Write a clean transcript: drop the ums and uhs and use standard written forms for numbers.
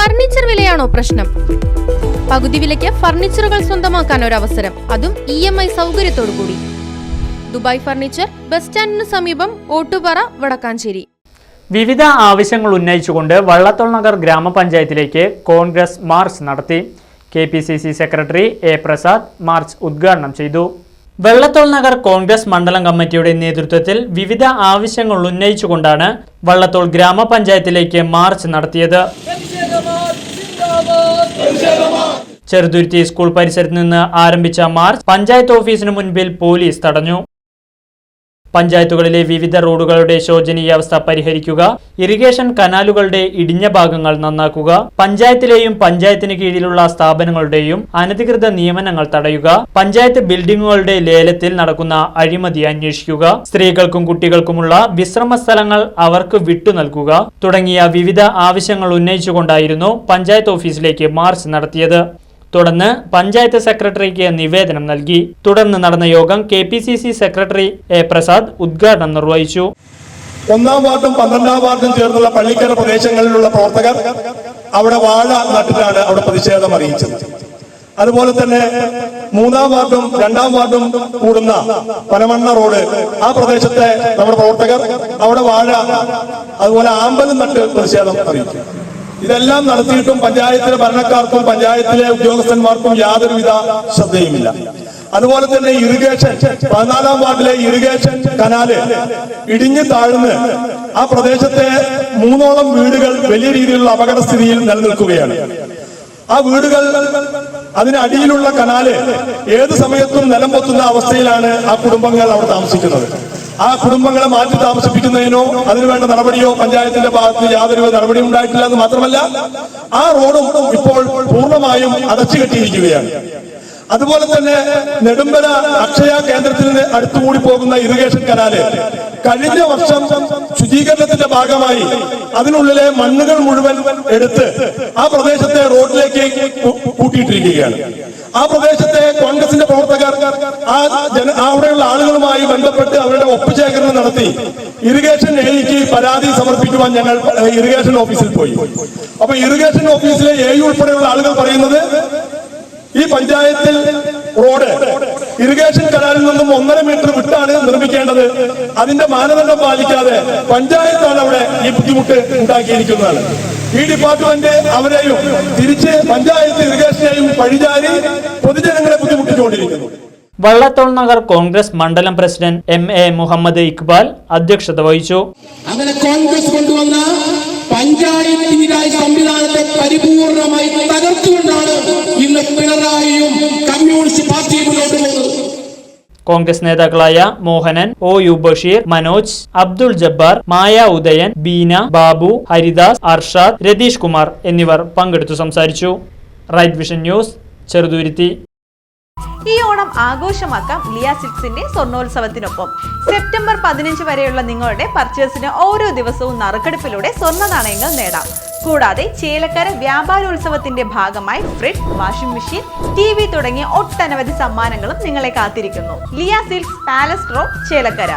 Furniture വിലയാണോ പ്രശ്നം? പകുതി വിലയ്ക്ക് ഫർണിച്ചറുകൾ സ്വന്തമാക്കാൻ ഒരു അവസരം, അതും EMI സൗകര്യത്തോടു കൂടി. ദുബായ് ഫർണിച്ചർ, ബസ് സ്റ്റാൻഡിന് സമീപം, ഓട്ടുപാറ, വടക്കാഞ്ചേരി. വിവിധ ആവശ്യങ്ങൾ ഉന്നയിച്ചുകൊണ്ട് വള്ളത്തോൾ നഗർ ഗ്രാമപഞ്ചായത്തിലേക്ക് കോൺഗ്രസ് മാർച്ച് നടത്തി. KPCC secretary A. Prasad March ഉദ്ഘാടനം ചെയ്തു. വള്ളത്തോൾ നഗർ കോൺഗ്രസ് മണ്ഡലം കമ്മിറ്റിയുടെ നേതൃത്വത്തിൽ വിവിധ ആവശ്യങ്ങൾ ഉന്നയിച്ചുകൊണ്ടാണ് വള്ളത്തോൾ ഗ്രാമപഞ്ചായത്തിലേക്ക് മാർച്ച് നടത്തിയത്. ചെറുതുരുത്തി സ്കൂൾ പരിസരത്ത് നിന്ന് ആരംഭിച്ച മാർച്ച് പഞ്ചായത്ത് ഓഫീസിന് മുൻപിൽ പോലീസ് തടഞ്ഞു. പഞ്ചായത്തുകളിലെ വിവിധ റോഡുകളുടെ ശോചനീയാവസ്ഥ പരിഹരിക്കുക, ഇറിഗേഷൻ കനാലുകളുടെ ഇടിഞ്ഞ ഭാഗങ്ങൾ നന്നാക്കുക, പഞ്ചായത്തിലെയും പഞ്ചായത്തിന് കീഴിലുള്ള സ്ഥാപനങ്ങളുടെയും അനധികൃത നിയമനങ്ങൾ തടയുക, പഞ്ചായത്ത് ബിൽഡിംഗുകളുടെ ലേലത്തിൽ നടക്കുന്ന അഴിമതി അന്വേഷിക്കുക, സ്ത്രീകൾക്കും കുട്ടികൾക്കുമുള്ള വിശ്രമ സ്ഥലങ്ങൾ അവർക്ക് വിട്ടു നൽകുക തുടങ്ങിയ വിവിധ ആവശ്യങ്ങൾ ഉന്നയിച്ചുകൊണ്ടായിരുന്നു പഞ്ചായത്ത് ഓഫീസിലേക്ക് മാർച്ച് നടത്തിയത്. തുടർന്ന് പഞ്ചായത്ത് സെക്രട്ടറിക്ക് നിവേദനം നൽകി. തുടർന്ന് നടന്ന യോഗം KPCC സെക്രട്ടറി A. പ്രസാദ് ഉദ്ഘാടനം നിർവഹിച്ചു. 1-ാം വാർഡും 12-ാം വാർഡും ചേർന്നുള്ള പള്ളിക്കര പ്രദേശങ്ങളിലുള്ള പ്രവർത്തകർ അവിടെ വാഴ നട്ടിട്ടാണ് അവിടെ പ്രതിഷേധം അറിയിച്ചത്. അതുപോലെ തന്നെ 3-ാം വാർഡും 2-ാം വാർഡും കൂടുന്ന പനമണ്ണ റോഡ്, ആ പ്രദേശത്തെ നമ്മുടെ പ്രവർത്തകർ അവിടെ വാഴ അതുപോലെ ആമ്പലും നട്ട് പ്രതിഷേധം അറിയിച്ചു. ഇതെല്ലാം നടത്തിയിട്ടും പഞ്ചായത്തിലെ ഭരണക്കാർക്കും പഞ്ചായത്തിലെ ഉദ്യോഗസ്ഥന്മാർക്കും യാതൊരുവിധ ശ്രദ്ധയുമില്ല. അതുപോലെ തന്നെ ഇറിഗേഷൻ 14-ാം വാർഡിലെ ഇറിഗേഷൻ കനാല് ഇടിഞ്ഞു താഴ്ന്ന് ആ പ്രദേശത്തെ 3ഓളം വീടുകൾ വലിയ രീതിയിലുള്ള അപകടസ്ഥിതിയിൽ നിലനിൽക്കുകയാണ്. ആ വീടുകൾ, അതിനടിയിലുള്ള കനാല് ഏത് സമയത്തും നിലം പൊത്തുന്ന അവസ്ഥയിലാണ് ആ കുടുംബങ്ങൾ അവിടെ താമസിക്കുന്നത്. ആ കുടുംബങ്ങളെ മാറ്റി താമസിപ്പിക്കുന്നതിനോ അതിനുവേണ്ട നടപടിയോ പഞ്ചായത്തിന്റെ ഭാഗത്ത് യാതൊരു നടപടിയും ഉണ്ടായിട്ടില്ല എന്ന് മാത്രമല്ല, ആ റോഡും ഇപ്പോൾ പൂർണ്ണമായും അടച്ചുകെട്ടിയിരിക്കുകയാണ്. അതുപോലെ തന്നെ നെടുമ്പല അക്ഷയ കേന്ദ്രത്തിന് അടുത്തുകൂടി പോകുന്ന ഇറിഗേഷൻ കനാല് കഴിഞ്ഞ വർഷം ശുചീകരണത്തിന്റെ ഭാഗമായി അതിനുള്ളിലെ മണ്ണുകൾ മുഴുവൻ എടുത്ത് ആ പ്രദേശത്തെ റോഡിലേക്ക് കൂട്ടിയിട്ടിരിക്കുകയാണ്. ആ പ്രദേശത്തെ കോൺഗ്രസിന്റെ പ്രവർത്തകർ അവിടെയുള്ള ആളുകളുമായി ബന്ധപ്പെട്ട് അവരുടെ ഒപ്പുശേഖരണം നടത്തി ഇറിഗേഷൻ AEക്ക് പരാതി സമർപ്പിക്കുവാൻ ഞങ്ങൾ ഇറിഗേഷൻ ഓഫീസിൽ പോയി. അപ്പൊ ഇറിഗേഷൻ ഓഫീസിലെ AE ഉൾപ്പെടെയുള്ള ആളുകൾ പറയുന്നത്, ഈ പഞ്ചായത്തിൽ റോഡ് ഇറിഗേഷൻ കനാലിൽ നിന്നും 1.5 മീറ്റർ വിട്ടാണ് നിർമ്മിക്കേണ്ടത്. അതിന്റെ മാനദണ്ഡം പാലിക്കാതെ പഞ്ചായത്താണ് അവിടെ ഈ ബുദ്ധിമുട്ട് ഉണ്ടാക്കിയിരിക്കുന്നതാണ്. ഈ ഡിപ്പാർട്ട്മെന്റ് അവരെയും തിരിച്ച് പഞ്ചായത്ത് ഇറിഗേഷനെയും പഴിചാരി പൊതുജനങ്ങളെ ബുദ്ധിമുട്ടിച്ചുകൊണ്ടിരിക്കുന്നു. വള്ളത്തോൾ നഗർ കോൺഗ്രസ് മണ്ഡലം പ്രസിഡന്റ് MA മുഹമ്മദ് ഇക്ബാൽ അധ്യക്ഷത വഹിച്ചു. അങ്ങനെ കോൺഗ്രസ് കൊണ്ടുവന്ന പഞ്ചായത്ത് രാജ് സംവിധാനത്തെ പരിപൂർണമായി തകർത്തുകൊണ്ടാണ് ഇന്ന് പിണറായിയും കമ്മ്യൂണിസ്റ്റ് പാർട്ടിയും മുന്നോട്ട് പോകുന്നത്. കോൺഗ്രസ് നേതാക്കളായ മോഹനൻ, OU ബഷീർ, മനോജ്, അബ്ദുൾ ജബ്ബാർ, മായ ഉദയൻ, ബീന, ബാബു, ഹരിദാസ്, അർഷാദ്, രതീഷ് കുമാർ എന്നിവർ പങ്കെടുത്തു സംസാരിച്ചു. Right Vision News, Cheruthuruthy. ഈ ഓണം ആഘോഷമാക്കാം ലിയ സിൽക്സിന്റെ സ്വർണ്ണോത്സവത്തിനൊപ്പം. സെപ്റ്റംബർ 15 വരെയുള്ള നിങ്ങളുടെ പർച്ചേസിന് ഓരോ ദിവസവും നറുക്കെടുപ്പിലൂടെ സ്വർണ്ണ നാണയങ്ങൾ നേടാം. കൂടാതെ ചേലക്കര വ്യാപാരോത്സവത്തിന്റെ ഭാഗമായി ഫ്രിഡ്ജ്, വാഷിംഗ് മെഷീൻ, TV തുടങ്ങിയ ഒട്ടനവധി സമ്മാനങ്ങളും നിങ്ങളെ കാത്തിരിക്കുന്നു. Liya Silks, Palace Road, Chelakkara.